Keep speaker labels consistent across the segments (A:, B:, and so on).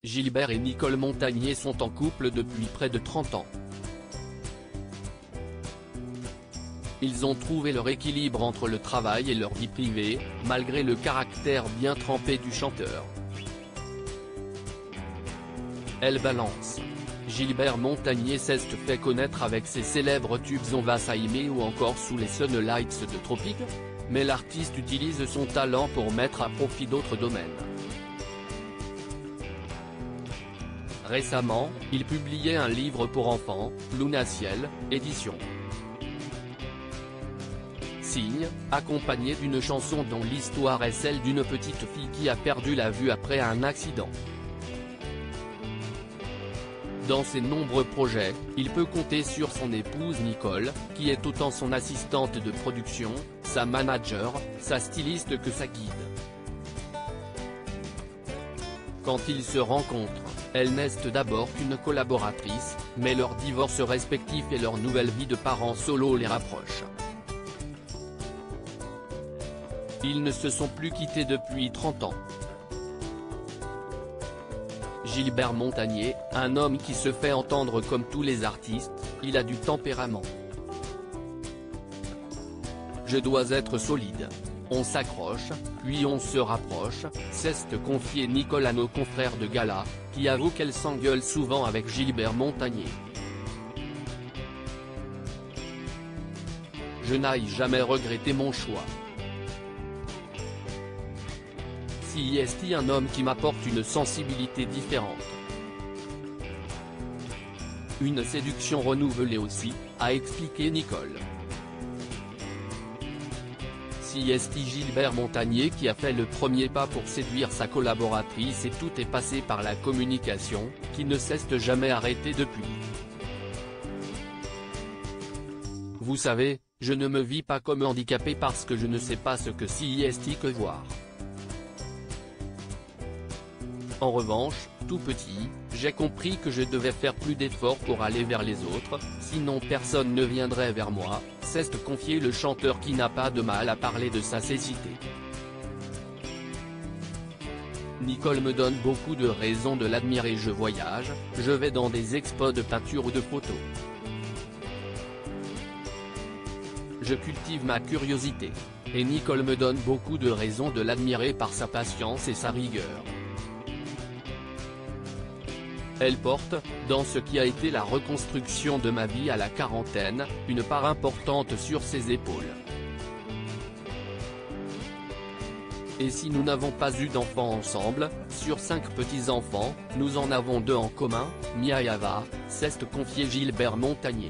A: Gilbert et Nicole Montagnier sont en couple depuis près de 30 ans. Ils ont trouvé leur équilibre entre le travail et leur vie privée, malgré le caractère bien trempé du chanteur. Elle balance. Gilbert Montagnier s'est fait connaître avec ses célèbres tubes On va s'aimer ou encore Sous les Sunlights de Tropique, mais l'artiste utilise son talent pour mettre à profit d'autres domaines. Récemment, il publiait un livre pour enfants, Luna Ciel, édition Signe, accompagné d'une chanson dont l'histoire est celle d'une petite fille qui a perdu la vue après un accident. Dans ses nombreux projets, il peut compter sur son épouse Nicole, qui est autant son assistante de production, sa manager, sa styliste que sa guide. Quand ils se rencontrent, elle n'est d'abord qu'une collaboratrice, mais leur divorce respectif et leur nouvelle vie de parents solo les rapprochent. Ils ne se sont plus quittés depuis 30 ans. Gilbert Montagnier, un homme qui se fait entendre comme tous les artistes, il a du tempérament. Je dois être solide. On s'accroche, puis on se rapproche, s'est confié Nicole à nos confrères de gala, qui avouent qu'elle s'engueule souvent avec Gilbert Montagnier. Je n'ai jamais regretté mon choix. C'est un homme qui m'apporte une sensibilité différente. Une séduction renouvelée aussi, a expliqué Nicole. C'est Gilbert Montagnier qui a fait le premier pas pour séduire sa collaboratrice et tout est passé par la communication, qui ne s'est jamais arrêtée depuis. Vous savez, je ne me vis pas comme handicapé parce que je ne sais pas ce que c'est que voir. En revanche, tout petit, j'ai compris que je devais faire plus d'efforts pour aller vers les autres, sinon personne ne viendrait vers moi, s'est confié le chanteur qui n'a pas de mal à parler de sa cécité. Nicole me donne beaucoup de raisons de l'admirer. Je voyage, je vais dans des expos de peinture ou de photos. Je cultive ma curiosité. Et Nicole me donne beaucoup de raisons de l'admirer par sa patience et sa rigueur. Elle porte, dans ce qui a été la reconstruction de ma vie à la quarantaine, une part importante sur ses épaules. Et si nous n'avons pas eu d'enfants ensemble, sur 5 petits-enfants, nous en avons 2 en commun, Mia et Ava, s'est confié Gilbert Montagnier.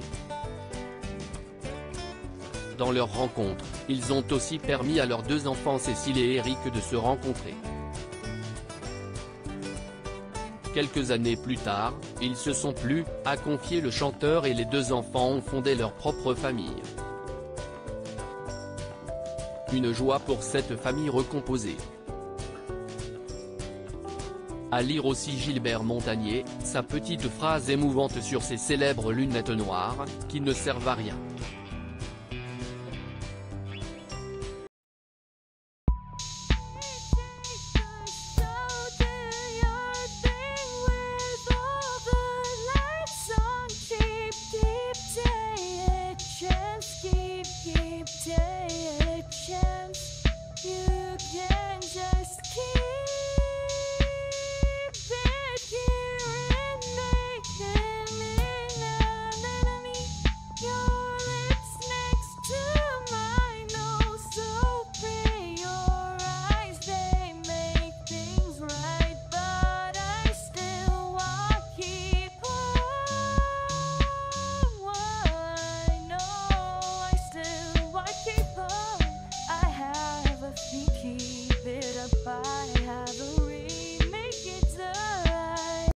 A: Dans leur rencontre, ils ont aussi permis à leurs 2 enfants Cécile et Eric de se rencontrer. Quelques années plus tard, ils se sont plu, a confié le chanteur et les 2 enfants ont fondé leur propre famille. Une joie pour cette famille recomposée. À lire aussi Gilbert Montagnier, sa petite phrase émouvante sur ses célèbres lunettes noires, qui ne servent à rien.